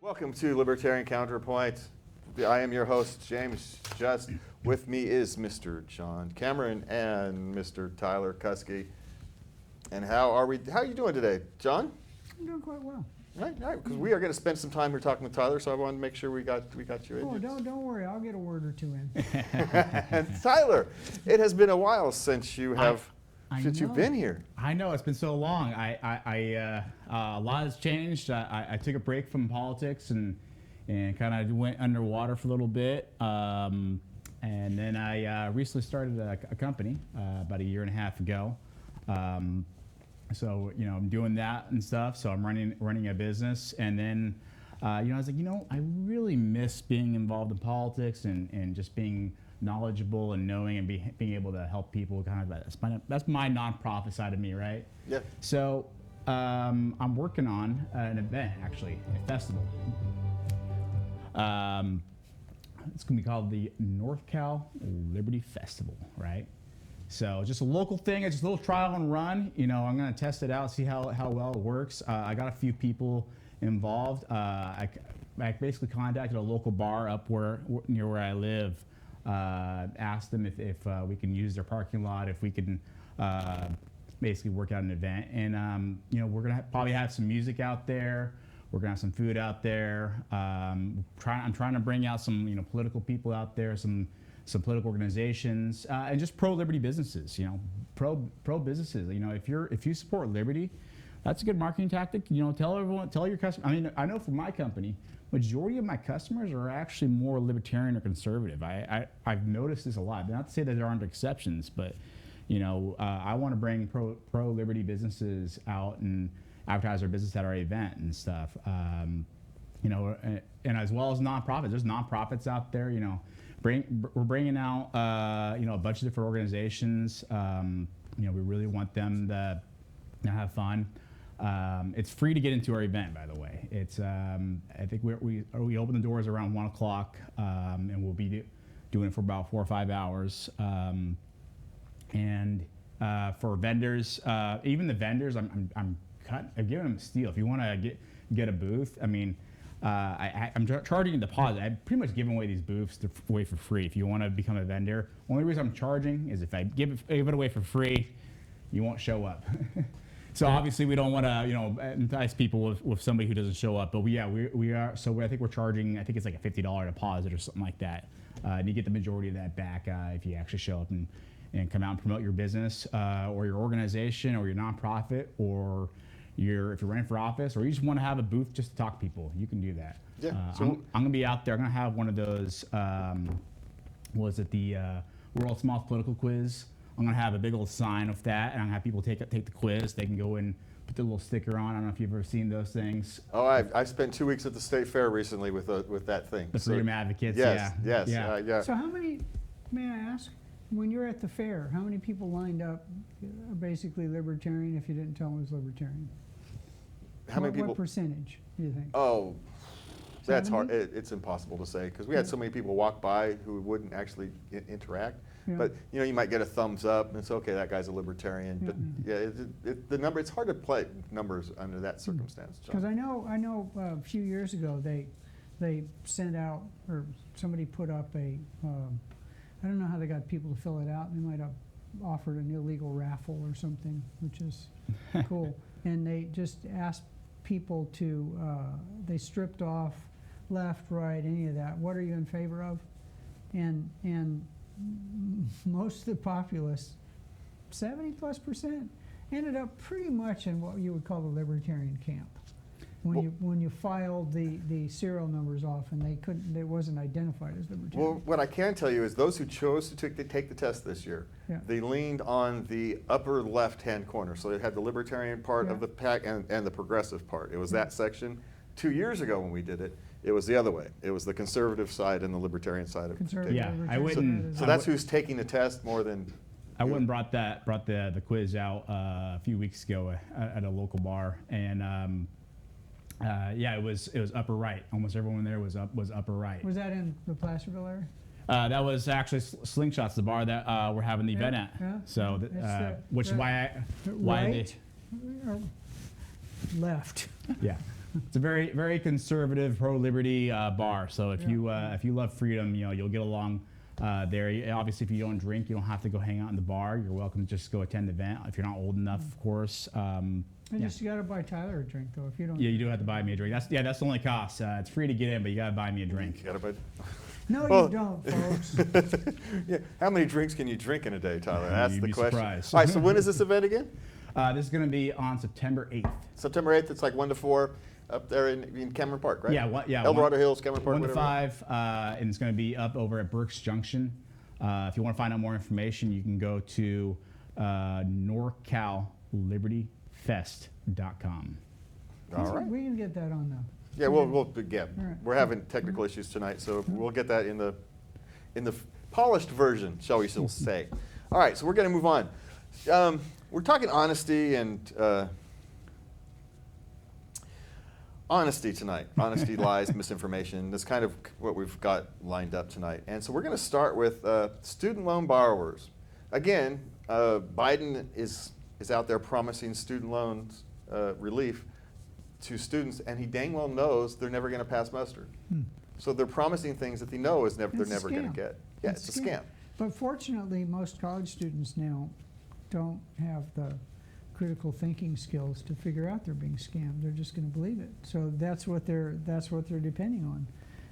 Welcome to Libertarian Counterpoint. I am your host, James Just. With me is Mr. John Cameron and Mr. Tyler Kuskie. And how are you doing today, John? I'm doing quite well. Right, because we are going to spend some time here talking with Tyler, so I wanted to make sure we got you in. Oh, don't worry, I'll get a word or two in. And Tyler, it has been a while since you've been here. I know, it's been so long. A lot has changed. I took a break from politics and kind of went underwater for a little bit. And then I recently started a company about a year and a half ago. So, I'm doing that and stuff. So I'm running a business. And then, I was like, I really miss being involved in politics and just being knowledgeable and knowing and being able to help people. That's my nonprofit side of me, right? Yeah. So I'm working on an event, actually, a festival. It's going to be called the NorCal Liberty Festival, right? So just a local thing, it's just a little trial and run. I'm going to test it out, see how well it works. I got a few people involved. I basically contacted a local bar up near where I live. Asked them if we can use their parking lot, if we can basically work out an event. And we're going to probably have some music out there. We're going to have some food out there. I'm trying to bring out some political people out there, some political organizations, and just pro-liberty businesses. Pro businesses. If you support liberty, that's a good marketing tactic. Tell your customers. I know for my company, majority of my customers are actually more libertarian or conservative. I've noticed this a lot. Not to say that there aren't exceptions, but I want to bring pro-liberty businesses out and advertise their business at our event and stuff. And as well as nonprofits. There's nonprofits out there. We're bringing out a bunch of different organizations. We really want them to have fun. It's free to get into our event, by the way. It's I think we open the doors around 1 o'clock, and we'll be doing it for about 4 or 5 hours. And for vendors, even the vendors, I'm giving them a steal. If you want to get a booth, I'm charging a deposit. I'm pretty much giving away these booths away for free. If you want to become a vendor, only reason I'm charging is if I give it away for free, you won't show up. So obviously we don't want to entice people with somebody who doesn't show up. But we are. So I think we're charging. I think it's like a $50 deposit or something like that. And you get the majority of that back if you actually show up and come out and promote your business or your organization or your nonprofit, or if you're running for office, or you just want to have a booth just to talk to people. You can do that. Yeah. I'm going to be out there. I'm going to have one of those. The World's Smallest Political Quiz. I'm going to have a big old sign of that, and I'm going to have people take the quiz. They can go and put the little sticker on. I don't know if you've ever seen those things. Oh, I spent 2 weeks at the state fair recently with that thing. The Freedom Advocates. Yes, yeah. yes, yeah. Yeah. So how many, may I ask, when you're at the fair, how many people lined up basically libertarian if you didn't tell them it was libertarian? How many people? What percentage do you think? Oh, that's 70? hard. It's impossible to say because we had so many people walk by who wouldn't actually interact. Yeah. But you might get a thumbs up and it's okay. That guy's a libertarian. But the number. It's hard to play numbers under that circumstance. Because I know a few years ago they sent out, or somebody put up a I don't know how they got people to fill it out. They might have offered an illegal raffle or something, which is cool. And they just asked people to, they stripped off left, right, any of that. What are you in favor of? And most of the populace, 70+%, ended up pretty much in what you would call the libertarian camp. When you filed the serial numbers off and it wasn't identified as libertarian. Well, what I can tell you is those who chose to take the test this year, they leaned on the upper left-hand corner. So it had the libertarian part of the pack and the progressive part. It was that section. 2 years ago when we did it, it was the other way. It was the conservative side and the libertarian side of it. Yeah, I wouldn't. So that's who's taking the test more than. I went and brought the quiz out a few weeks ago at a local bar, and it was upper right. Almost everyone there was upper right. Was that in the Placerville area? That was actually Slingshots, the bar that we're having the event at. Yeah. So, which is why right or left. Yeah. It's a very, very conservative, pro-liberty bar. So if you love freedom, you'll get along there. Obviously, if you don't drink, you don't have to go hang out in the bar. You're welcome to just go attend the event if you're not old enough, of course. You just got to buy Tyler a drink, though, if you don't. Yeah, you do have to buy me a drink. That's the only cost. It's free to get in, but you got to buy me a drink. You gotta buy. No, Well- you don't, folks. Yeah. How many drinks can you drink in a day, Tyler? That's You'd the be question. surprised. All right. So when is this event again? This is going to be on September 8th. September 8th. It's like 1 to 4 up there in Cameron Park, right? Yeah, El Dorado Hills, Cameron Park. 1 to whatever. 5, and it's going to be up over at Berks Junction. If you want to find out more information, you can go to NorCal Liberty Fest.com. All right. We can get that on the. Yeah, we'll right. we're having technical issues tonight, so we'll get that in the polished version, shall we still say. All right, so we're going to move on. We're talking honesty and honesty tonight. Honesty, lies, misinformation. That's kind of what we've got lined up tonight. And so we're going to start with student loan borrowers. Again, Biden is out there promising student loans relief to students, and he dang well knows they're never going to pass muster. So they're promising things that they know they're It's a never going to scam. get. Yeah, it's a scam. But fortunately, most college students now don't have the critical thinking skills to figure out they're being scammed. They're just going to believe it. So that's what they're depending on.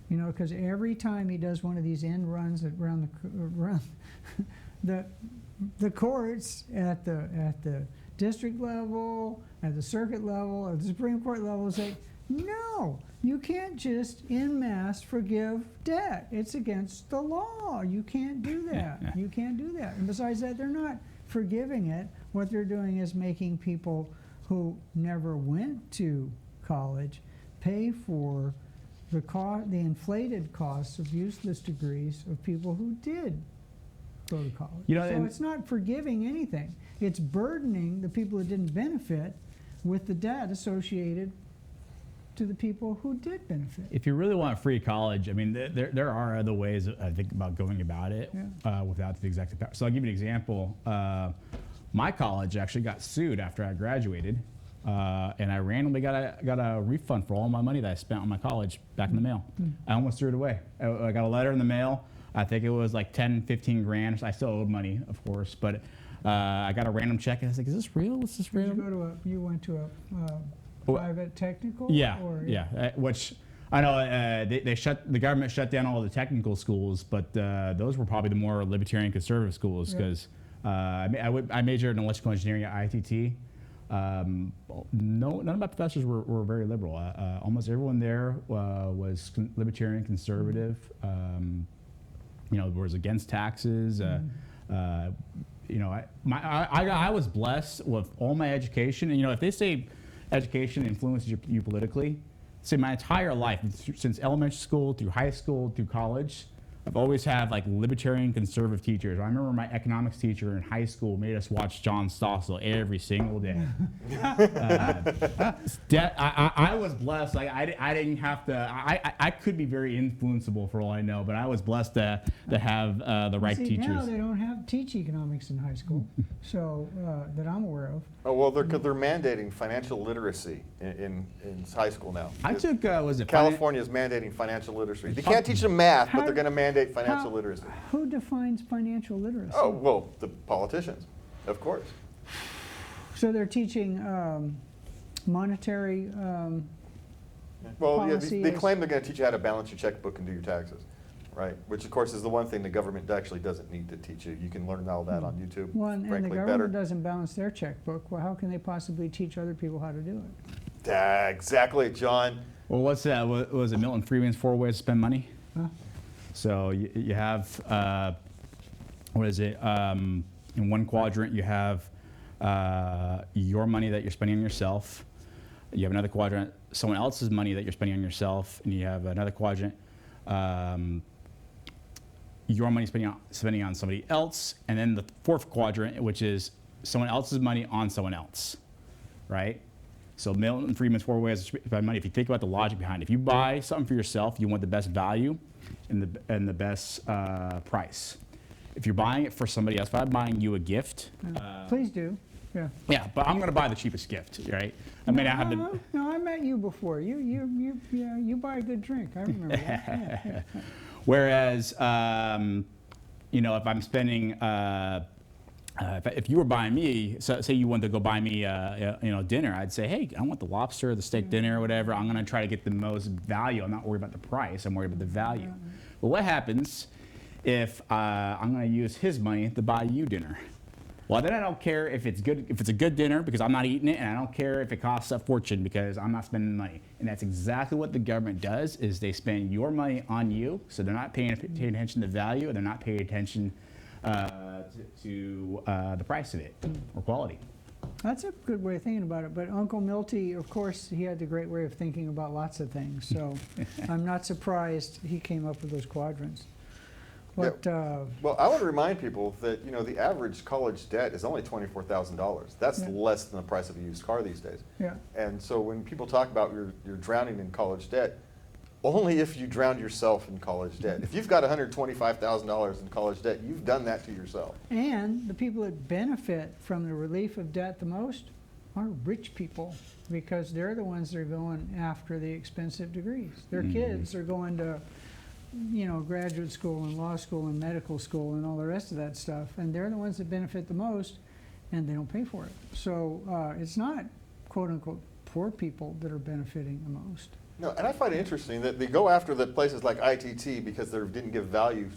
Because every time he does one of these end runs around the courts at the district level, at the circuit level, at the Supreme Court level, say, no, you can't just en masse forgive debt. It's against the law. You can't do that. You can't do that. And besides that, they're not forgiving it. What they're doing is making people who never went to college pay for the inflated costs of useless degrees of people who did go to college. So it's not forgiving anything. It's burdening the people who didn't benefit with the debt associated to the people who did benefit. If you really want free college, I mean, there are other ways, I think, about going about it without the executive power. So I'll give you an example. My college actually got sued after I graduated, and I randomly got a refund for all my money that I spent on my college back in the mail. I almost threw it away. I got a letter in the mail. I think it was like 10, 15 grand. I still owed money, of course, but I got a random check, and I was like, is this real? Is this real? You went to a private technical? Yeah, which I know the government shut down all the technical schools, but those were probably the more libertarian conservative schools because I majored in electrical engineering at ITT. None of my professors were very liberal. Almost everyone there was libertarian conservative. Was against taxes. I was blessed with all my education, and if they say education influences you politically, say my entire life, since elementary school through high school through college, I've always had like libertarian conservative teachers. I remember my economics teacher in high school made us watch John Stossel every single day. I was blessed. Like I didn't have to. I could be very influenceable for all I know, but I was blessed to have the right teachers. Now they don't teach economics in high school, so that I'm aware of. Oh well, they're mandating financial literacy in high school now. I took California is mandating financial literacy. They can't teach them math, but they're going to mandate financial literacy. Who defines financial literacy? Oh well, the politicians, of course. So they're teaching monetary. Well, yeah, they claim they're going to teach you how to balance your checkbook and do your taxes, right? Which, of course, is the one thing the government actually doesn't need to teach you. You can learn all that on YouTube. Well, and the frankly, government doesn't balance their checkbook. Well, how can they possibly teach other people how to do it? Exactly, John. Well, what's that? What was it Milton Friedman's 4 ways to spend money? Huh? So you have, what is it? In one quadrant, you have your money that you're spending on yourself. You have another quadrant, someone else's money that you're spending on yourself. And you have another quadrant, your money spending on somebody else. And then the fourth quadrant, which is someone else's money on someone else, right? So Milton Friedman's 4 ways to spend money. If you think about the logic behind it, if you buy something for yourself, you want the best value and the best price. If you're buying it for somebody else, if I'm buying you a gift, Please do. Yeah. yeah, but I'm going to buy the cheapest gift, right? I may not have the. No, met you before. You buy a good drink. I remember that. Yeah. Whereas, you know, if I'm spending, if you were buying me, so say you wanted to go buy me, you know, dinner, I'd say, hey, I want the lobster, the steak dinner, or whatever. I'm going to try to get the most value. I'm not worried about the price. I'm worried about the value. But what happens if I'm going to use his money to buy you dinner? Well, then I don't care if it's good, if it's a good dinner because I'm not eating it, and I don't care if it costs a fortune because I'm not spending money. And that's exactly what the government does: is they spend your money on you, so they're not paying attention to value, and they're not paying attention to the price of it or quality. That's a good way of thinking about it. But Uncle Milty, of course, he had the great way of thinking about lots of things. So I'm not surprised he came up with those quadrants. But, well, I want to remind people that, you know, the average college debt is only $24,000. That's less than the price of a used car these days. Yeah. And so when people talk about you're drowning in college debt, only if you drowned yourself in college debt. If you've got $125,000 in college debt, you've done that to yourself. And the people that benefit from the relief of debt the most are rich people, because they're the ones that are going after the expensive degrees. Their kids are going to, you know, graduate school and law school and medical school and all the rest of that stuff, and they're the ones that benefit the most, and they don't pay for it. So it's not quote unquote poor people that are benefiting the most. No, and I find it interesting that they go after the places like ITT because they didn't give value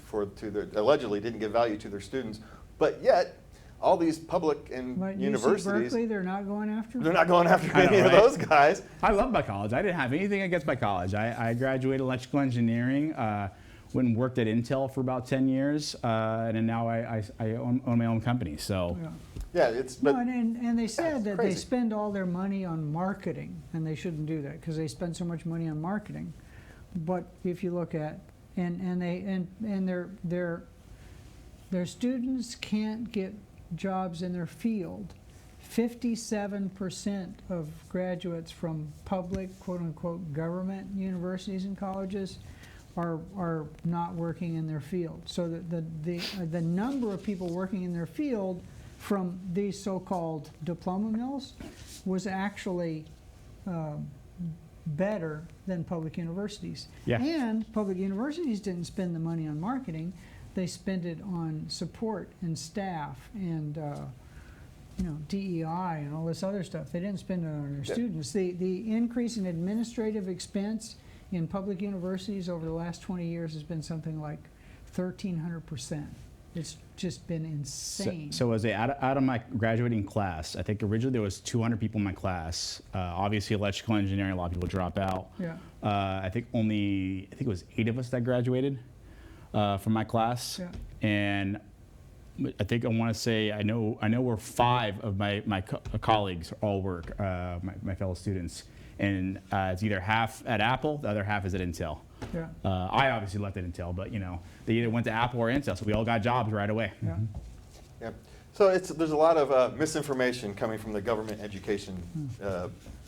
allegedly didn't give value to their students, but yet all these public and But universities, UC Berkeley, they're not going after. they're not going after I know, any of right? those guys. I love my college. I didn't have anything against my college. I graduated electrical engineering, went and worked at Intel for about 10 years, and then now I own my own company. So. Yeah. Yeah, it's but No, and they said that crazy. they spend all their money on marketing, and they shouldn't do that because they spend so much money on marketing. But if you look at their students can't get jobs in their field. 57% of graduates from public, quote unquote, government universities and colleges are not working in their field. So the number of people working in their field from these so-called diploma mills was actually better than public universities. Yeah. And public universities didn't spend the money on marketing; they spent it on support and staff and you know, DEI and all this other stuff. They didn't spend it on their students. The increase in administrative expense in public universities over the last 20 years has been something like 1,300%. It's just been insane. So as out of my graduating class, I think originally there was 200 people in my class. Obviously, electrical engineering, a lot of people drop out. Yeah. I think it was 8 of us that graduated from my class, Yeah. and I think I want to say I know where 5 of my colleagues all work, my fellow students, and it's either half at Apple, the other half is at Intel. Yeah. I obviously left at Intel, but you know they either went to Apple or Intel, so we all got jobs right away. Yeah. Yeah. So there's a lot of misinformation coming from the government education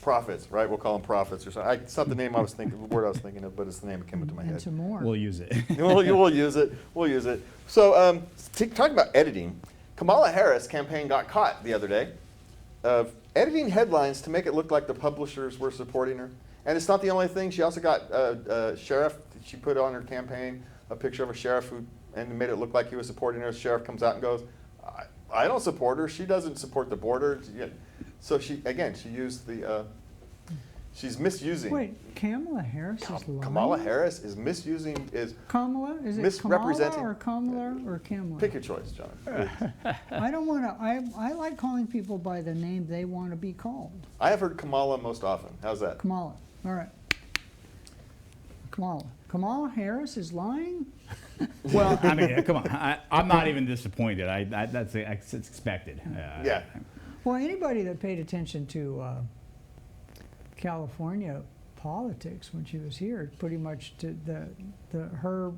profits, right? We'll call them profits or something. It's not the name I was thinking, the word I was thinking of, but it's the name that came into my And head. some more. We'll use it. We'll use it. We'll use it. So talking about editing, Kamala Harris' campaign got caught the other day of editing headlines to make it look like the publishers were supporting her. And it's not the only thing. She also got a sheriff. She put on her campaign a picture of a sheriff and made it look like he was supporting her. The sheriff comes out and goes, I don't support her. She doesn't support the border. So she used the, she's misusing. Wait, Kamala Harris is lying? Kamala Harris is misusing, Kamala? Is it misrepresenting. Kamala or Kamala or Kamala? Pick your choice, John. I don't want to, I like calling people by the name they want to be called. I have heard Kamala most often. How's that? Kamala. All right. Kamala. Kamala Harris is lying? Well, I mean, come on. I'm not even disappointed. That's it's expected. Yeah. Well, anybody that paid attention to California politics when she was here, pretty much to her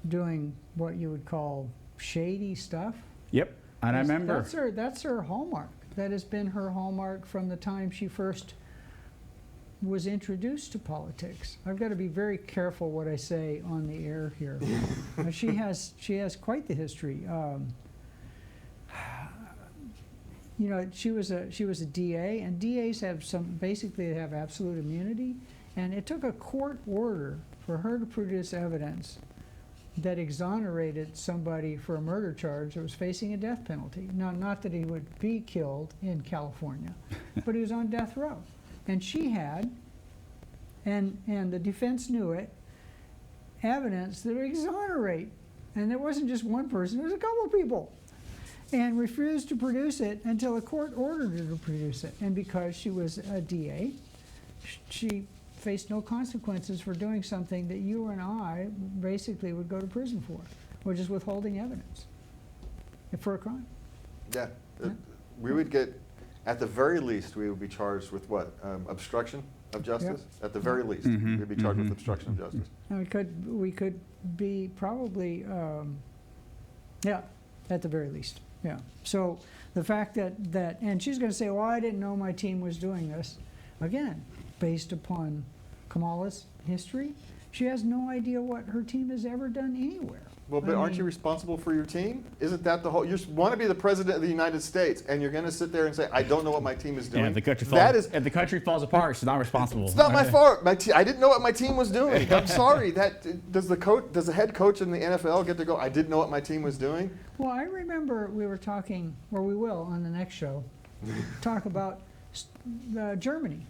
doing what you would call shady stuff. Yep, and I remember. That's her hallmark. That has been her hallmark from the time she first was introduced to politics. I've got to be very careful what I say on the air here. She has quite the history. you know, she was a DA, and DAs have basically they have absolute immunity, and it took a court order for her to produce evidence that exonerated somebody for a murder charge that was facing a death penalty. Now, not that he would be killed in California, but he was on death row. And she had, and the defense knew it, evidence that would exonerate. And there wasn't just one person, there was a couple of people. And refused to produce it until a court ordered her to produce it. And because she was a DA, she faced no consequences for doing something that you and I basically would go to prison for, which is withholding evidence for a crime. Yeah. We would get, at the very least, we would be charged with what? Obstruction of justice? At the very least, we'd be charged with obstruction of justice. And we could be probably, yeah, at the very least, yeah. So the fact that and she's going to say, well, I didn't know my team was doing this. Again, based upon Kamala's history, she has no idea what her team has ever done anywhere. Well, but aren't you responsible for your team? Isn't that the whole? You want to be the president of the United States, and you're going to sit there and say, "I don't know what my team is doing." Yeah, if the country falls apart, she's not responsible. It's not my fault. I didn't know what my team was doing. I'm sorry. Does the head coach in the NFL get to go? I didn't know what my team was doing. Well, I remember we were talking, or we will on the next show, talk about Germany.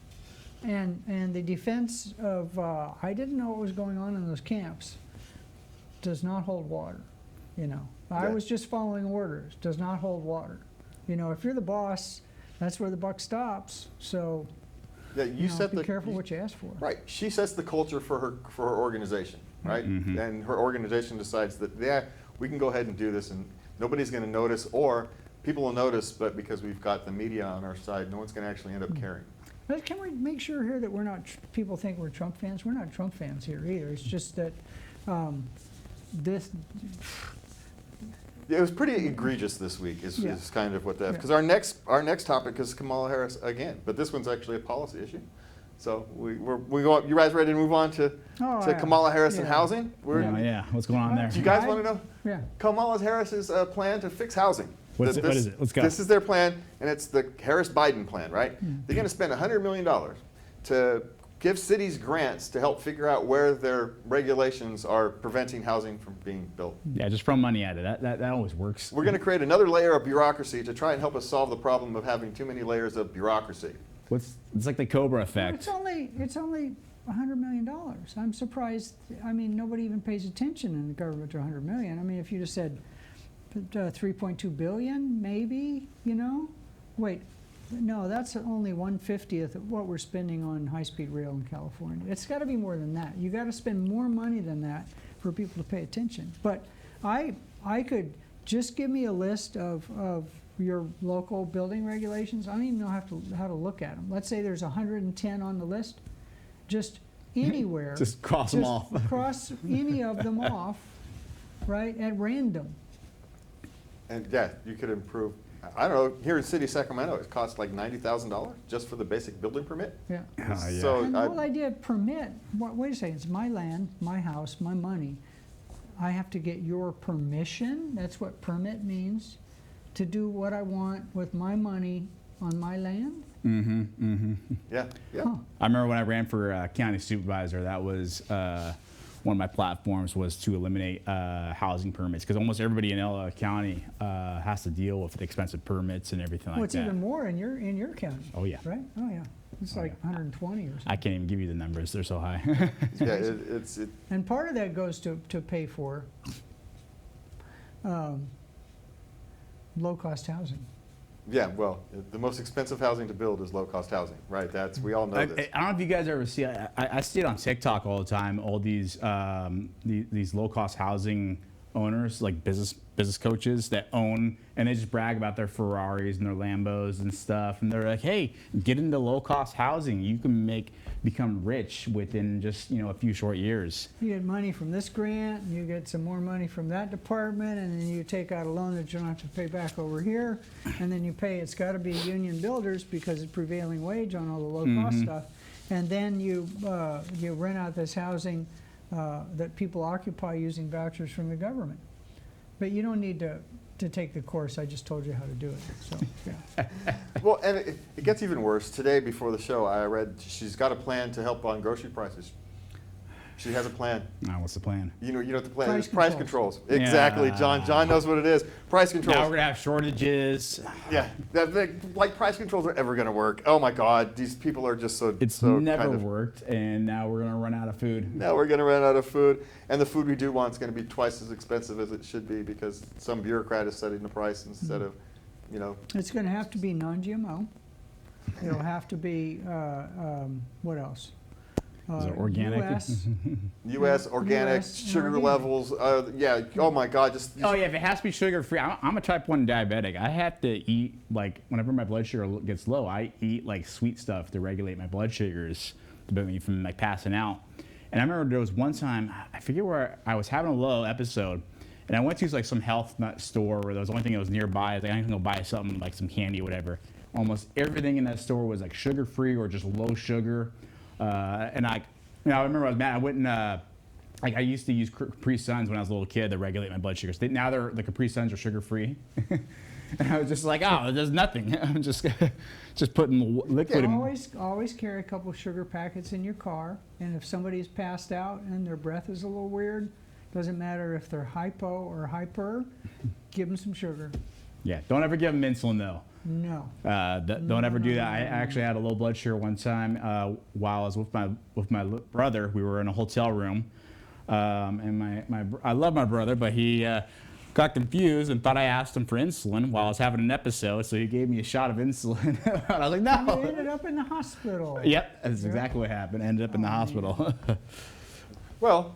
And the defense of, I didn't know what was going on in those camps, does not hold water, you know. I was just following orders, does not hold water. You know, if you're the boss, that's where the buck stops, so be careful what you ask for. Right, she sets the culture for her organization, right? And her organization decides that, yeah, we can go ahead and do this and nobody's gonna notice, or people will notice, but because we've got the media on our side, no one's gonna actually end up caring. But can we make sure here that we're not, people think we're Trump fans? We're not Trump fans here either. It's just that this... It was pretty egregious this week is kind of what that, because our next topic is Kamala Harris again, but this one's actually a policy issue. So we go up, you guys ready to move on to Kamala Harris and housing? What's going on there? Do you guys want to know? Yeah. Kamala Harris's plan to fix housing. What is it? Let's go. This is their plan, and it's the Harris-Biden plan, right? They're going to spend $100 million to give cities grants to help figure out where their regulations are preventing housing from being built. Yeah, just throw money at it. That always works. We're going to create another layer of bureaucracy to try and help us solve the problem of having too many layers of bureaucracy. It's like the Cobra effect. It's only $100 million. I'm surprised. I mean, nobody even pays attention in the government to $100 million. I mean, if you just said 3.2 billion, maybe, you know? Wait, no, that's only 1/50th of what we're spending on high-speed rail in California. It's got to be more than that. You got to spend more money than that for people to pay attention. But I could just give me a list of your local building regulations. I don't even know how to look at them. Let's say there's 110 on the list. Just anywhere. Just cross them off. Cross any of them off, right, at random. And yeah, you could improve. I don't know. Here in City of Sacramento, it costs like $90,000 just for the basic building permit. Yeah. So and the whole idea of permit. Wait a second. It's my land, my house, my money. I have to get your permission. That's what permit means. To do what I want with my money on my land. Yeah. Huh. I remember when I ran for county supervisor. That was one of my platforms was to eliminate housing permits, because almost everybody in LA County has to deal with the expensive permits and everything like that. Well, it's even more in your county. Oh yeah. Right? Oh yeah. It's like 120 or something. I can't even give you the numbers. They're so high. Yeah, And part of that goes to pay for low-cost housing. yeah. Well, the most expensive housing to build is low-cost housing, right? We all know this. I don't know if you guys ever see. I see it on TikTok all the time. All these low-cost housing owners, like business coaches that own, and they just brag about their Ferraris and their Lambos and stuff, and they're like, hey, get into low-cost housing. You can become rich within just a few short years. You get money from this grant, and you get some more money from that department, and then you take out a loan that you don't have to pay back over here, and then you pay, it's got to be union builders because it's prevailing wage on all the low-cost stuff, and then you rent out this housing that people occupy using vouchers from the government. But you don't need to to take the course. I just told you how to do it. So, yeah. Well, and it gets even worse. Today, before the show, I read she's got a plan to help on grocery prices. She has a plan. Now, what's the plan? You know what the plan Price is? Price controls. Exactly, John. John knows what it is. Price controls. Now we're gonna have shortages. Yeah, like price controls are ever going to work. Oh my God, these people are just so. It's so never kind of, worked, and now we're gonna run out of food. Now we're going to run out of food, and the food we do want is going to be twice as expensive as it should be because some bureaucrat is setting the price instead of, you know. It's going to have to be non-GMO. It'll have to be, what else? Is it organic? U.S. organic US and sugar organic. levels. Yeah. Oh my God. Just Oh yeah, if it has to be sugar free, I'm a type 1 diabetic. I have to eat, like, whenever my blood sugar gets low, I eat like sweet stuff to regulate my blood sugars to prevent me from like passing out. And I remember there was one time, I forget where I was having a low episode, and I went to like some health nut store where the only thing that was nearby. I was like, I'm gonna go buy something like some candy or whatever. Almost everything in that store was like sugar free or just low sugar. And I remember I was mad. I went and like I used to use Capri Suns when I was a little kid to regulate my blood sugars. Now the Capri Suns are sugar free, and I was just like, oh, there's nothing. I'm just putting liquid. Always carry a couple of sugar packets in your car, and if somebody's passed out and their breath is a little weird, doesn't matter if they're hypo or hyper, give them some sugar. Yeah, don't ever give them insulin though. No. Don't ever do that. I actually had a low blood sugar one time while I was with my brother. We were in a hotel room, and I love my brother, but he got confused and thought I asked him for insulin while I was having an episode, so he gave me a shot of insulin. I was like, no. You ended up in the hospital. Yep, that's exactly what happened. I ended up in the hospital. Well,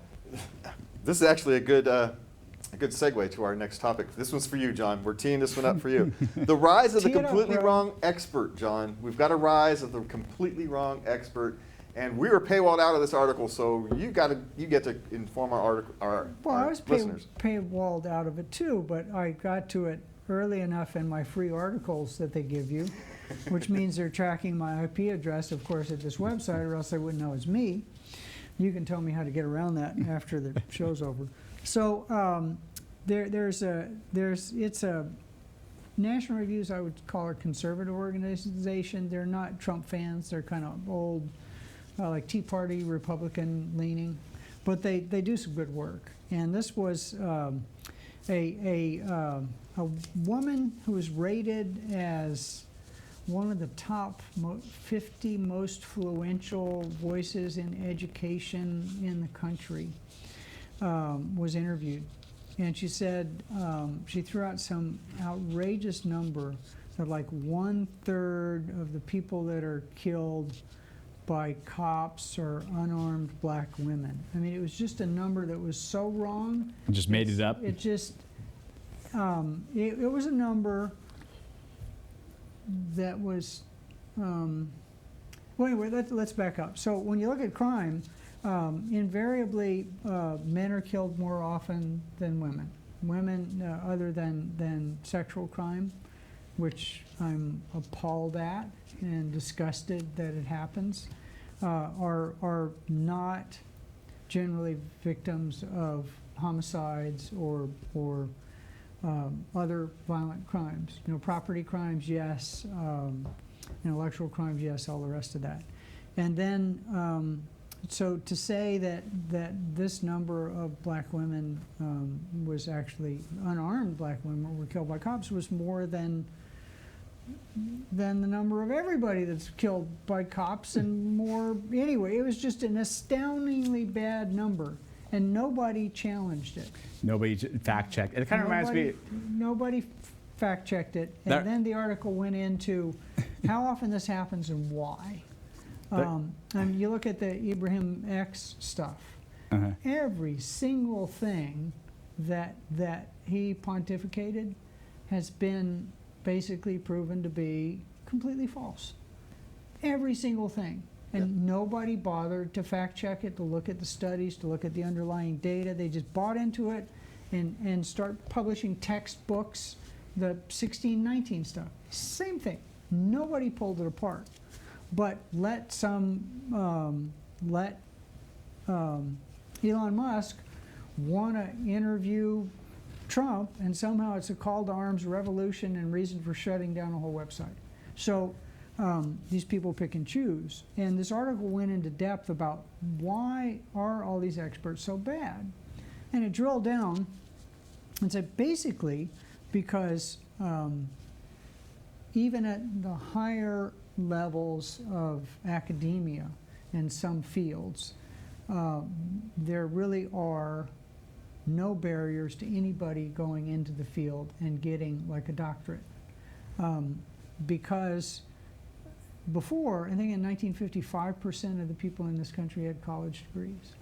this is actually a good segue to our next topic. This one's for you, John. We're teeing this one up for you. The rise of the Tee it up, completely bro. wrong expert, John. We've got a rise of the completely wrong expert, and we were paywalled out of this article, so you get to inform our Well, I was listeners. paywalled out of it too, but I got to it early enough in my free articles that they give you, which means they're tracking my IP address, of course, at this website, or else they wouldn't know it's me. You can tell me how to get around that after the show's over. So it's a National Review's, I would call it, conservative organization. They're not Trump fans. They're kind of old, like Tea Party, Republican leaning, but they do some good work. And this was a woman who was rated as one of the top 50 most influential voices in education in the country. Was interviewed, and she said she threw out some outrageous number that like 1/3 of the people that are killed by cops are unarmed black women. I mean, it was just a number that was so wrong. Just made it up. It just it was a number that was well, anyway, let's back up. So when you look at crime, invariably, men are killed more often than women. Women, other than sexual crime, which I'm appalled at and disgusted that it happens, are not generally victims of homicides or other violent crimes. You know, property crimes, yes. Intellectual crimes, yes. All the rest of that. And then. So to say that this number of black women was actually unarmed black women were killed by cops was more than the number of everybody that's killed by cops, and more anyway. It was just an astoundingly bad number, and nobody challenged it. Nobody fact checked. It kind of reminds me. Nobody fact checked it, and then the article went into how often this happens and why. And you look at the Ibrahim X stuff. Every single thing that he pontificated has been basically proven to be completely false. Every single thing. And nobody bothered to fact check it, to look at the studies, to look at the underlying data. They just bought into it and start publishing textbooks, the 1619 stuff. Same thing. Nobody pulled it apart. But let Elon Musk want to interview Trump, and somehow it's a call to arms, revolution, and reason for shutting down a whole website. So these people pick and choose. And this article went into depth about why are all these experts so bad? And it drilled down and said basically because even at the higher levels of academia in some fields, there really are no barriers to anybody going into the field and getting like a doctorate. Because before, I think in 1955% of the people in this country had college degrees.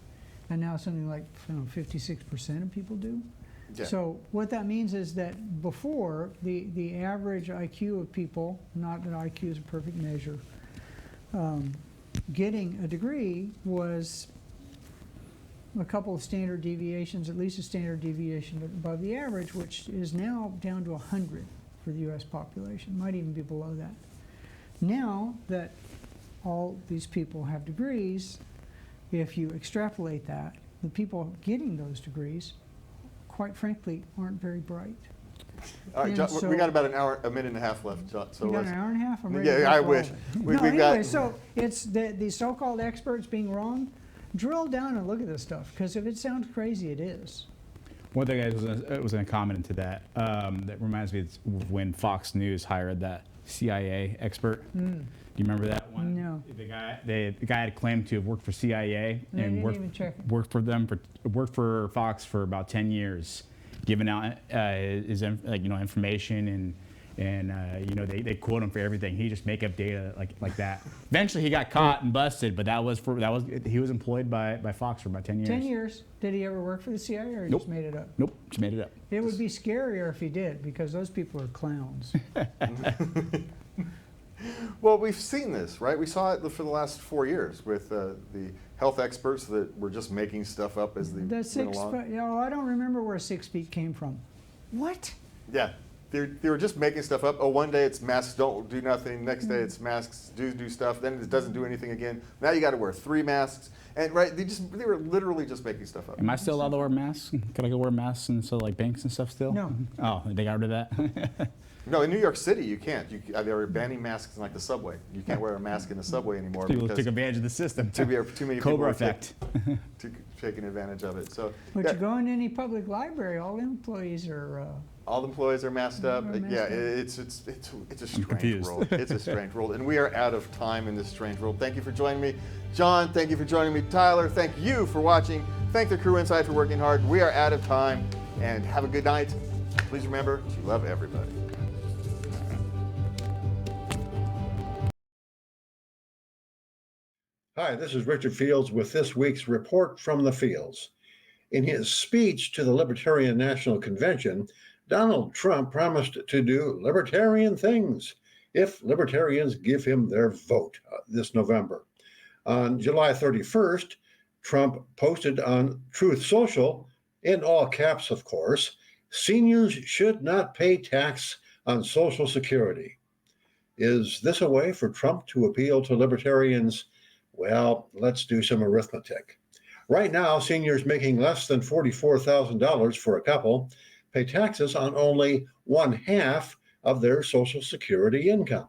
And now something like, I don't know, 56% of people do. Yeah. So what that means is that before, the average IQ of people, not that IQ is a perfect measure, getting a degree was a couple of standard deviations, at least a standard deviation above the average, which is now down to 100 for the US population, might even be below that. Now that all these people have degrees, if you extrapolate that, the people getting those degrees, quite frankly, aren't very bright. All right, John, so, we got about an hour, a minute and a half left, John. So we got let's- an hour and a half? I'm ready to yeah, go I for all wish. of it. We've No, got- anyway, so it's the so-called experts being wrong. Drill down and look at this stuff, because if it sounds crazy, it is. One thing I was going to comment into that, that reminds me of when Fox News hired that CIA expert. Do you remember that one? No. The guy had claimed to have worked for CIA They and didn't even check it. worked for Fox for about 10 years, giving out his information and they quote him for everything. He just make up data like that. Eventually he got caught and busted, but he was employed by Fox for about 10 years. 10 years. Did he ever work for the CIA, or he Nope. just made it up? Nope, just made it up. It would be scarier if he did, because those people are clowns. Well, we've seen this, right? We saw it for the last 4 years with the health experts that were just making stuff up as they went along. I don't remember where 6 feet came from. What? Yeah, they were just making stuff up. Oh, one day it's masks don't do nothing. Next day it's masks do stuff. Then it doesn't do anything again. Now you got to wear 3 masks. And right, they were literally just making stuff up. Am I still allowed to wear masks? Can I go wear masks and so like banks and stuff still? No. Oh, they got rid of that. No, in New York City you can't. They were banning masks in like the subway. You can't wear a mask in the subway anymore People because took advantage of the system. too many people Cobra are effect. taking advantage of it. So But yeah, you go into any public library, all the employees are. all the employees are masked up. Are masked Yeah, up. it's a strange confused. world. It's a strange world, and we are out of time in this strange world. Thank you for joining me, John. Thank you for joining me, Tyler. Thank you for watching. Thank the crew inside for working hard. We are out of time, and have a good night. Please remember to love everybody. Hi, this is Richard Fields with this week's Report from the Fields. In his speech to the Libertarian National Convention, Donald Trump promised to do libertarian things if libertarians give him their vote this November. On July 31st, Trump posted on Truth Social, in all caps, of course, seniors should not pay tax on Social Security. Is this a way for Trump to appeal to libertarians? Well, let's do some arithmetic. Right now, seniors making less than $44,000 for a couple pay taxes on only 1/2 of their Social Security income.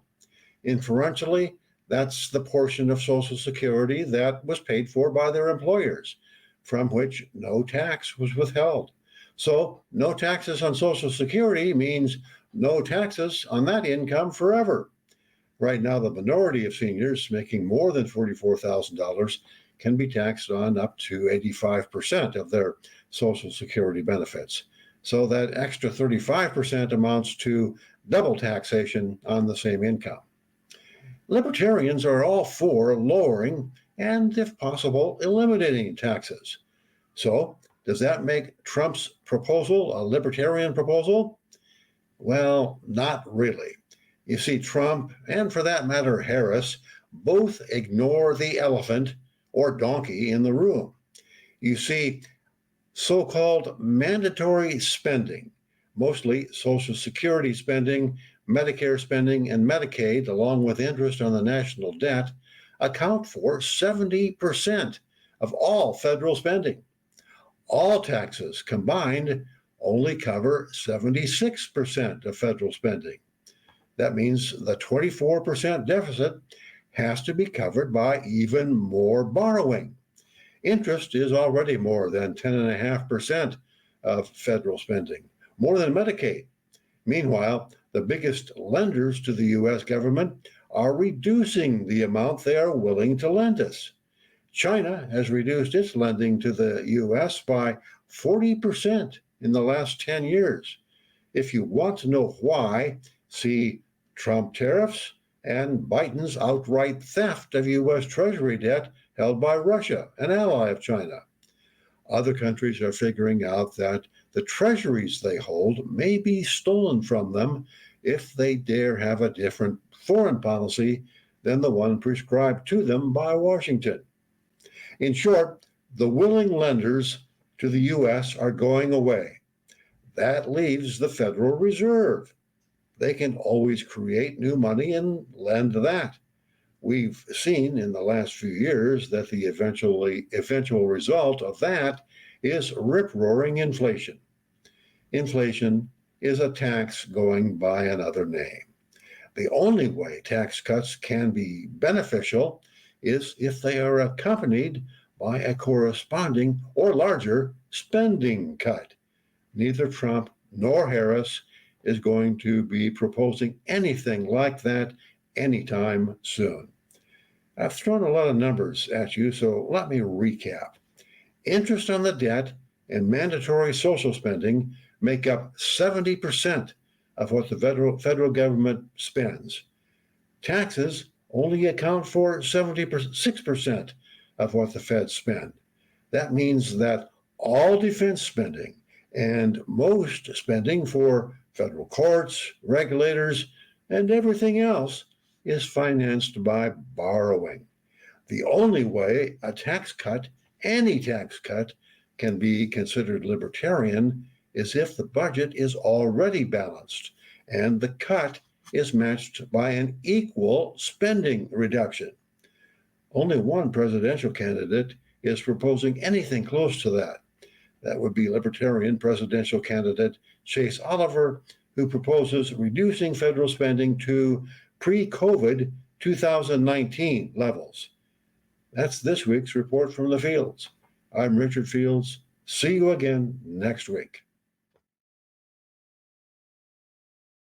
Inferentially, that's the portion of Social Security that was paid for by their employers, from which no tax was withheld. So no taxes on Social Security means no taxes on that income forever. Right now, the minority of seniors making more than $44,000 can be taxed on up to 85% of their Social Security benefits. So that extra 35% amounts to double taxation on the same income. Libertarians are all for lowering and, if possible, eliminating taxes. So, does that make Trump's proposal a libertarian proposal? Well, not really. You see, Trump, and for that matter, Harris, both ignore the elephant or donkey in the room. You see, so-called mandatory spending, mostly Social Security spending, Medicare spending, and Medicaid, along with interest on the national debt, account for 70% of all federal spending. All taxes combined only cover 76% of federal spending. That means the 24% deficit has to be covered by even more borrowing. Interest is already more than 10.5% of federal spending, more than Medicaid. Meanwhile, the biggest lenders to the U.S. government are reducing the amount they are willing to lend us. China has reduced its lending to the U.S. by 40% in the last 10 years. If you want to know why, see Trump tariffs and Biden's outright theft of U.S. Treasury debt held by Russia, an ally of China. Other countries are figuring out that the treasuries they hold may be stolen from them if they dare have a different foreign policy than the one prescribed to them by Washington. In short, the willing lenders to the U.S. are going away. That leaves the Federal Reserve. They can always create new money and lend that. We've seen in the last few years that the eventual result of that is rip-roaring inflation. Inflation is a tax going by another name. The only way tax cuts can be beneficial is if they are accompanied by a corresponding or larger spending cut. Neither Trump nor Harris is going to be proposing anything like that anytime soon. I've thrown a lot of numbers at you, so let me recap. Interest on the debt and mandatory social spending make up 70% of what the federal government spends. Taxes only account for 76% of what the feds spend. That means that all defense spending and most spending for federal courts, regulators, and everything else is financed by borrowing. The only way a tax cut, any tax cut, can be considered libertarian is if the budget is already balanced and the cut is matched by an equal spending reduction. Only one presidential candidate is proposing anything close to that. That would be Libertarian presidential candidate Chase Oliver, who proposes reducing federal spending to pre-COVID 2019 levels. That's this week's report from the fields. I'm Richard Fields. See you again next week.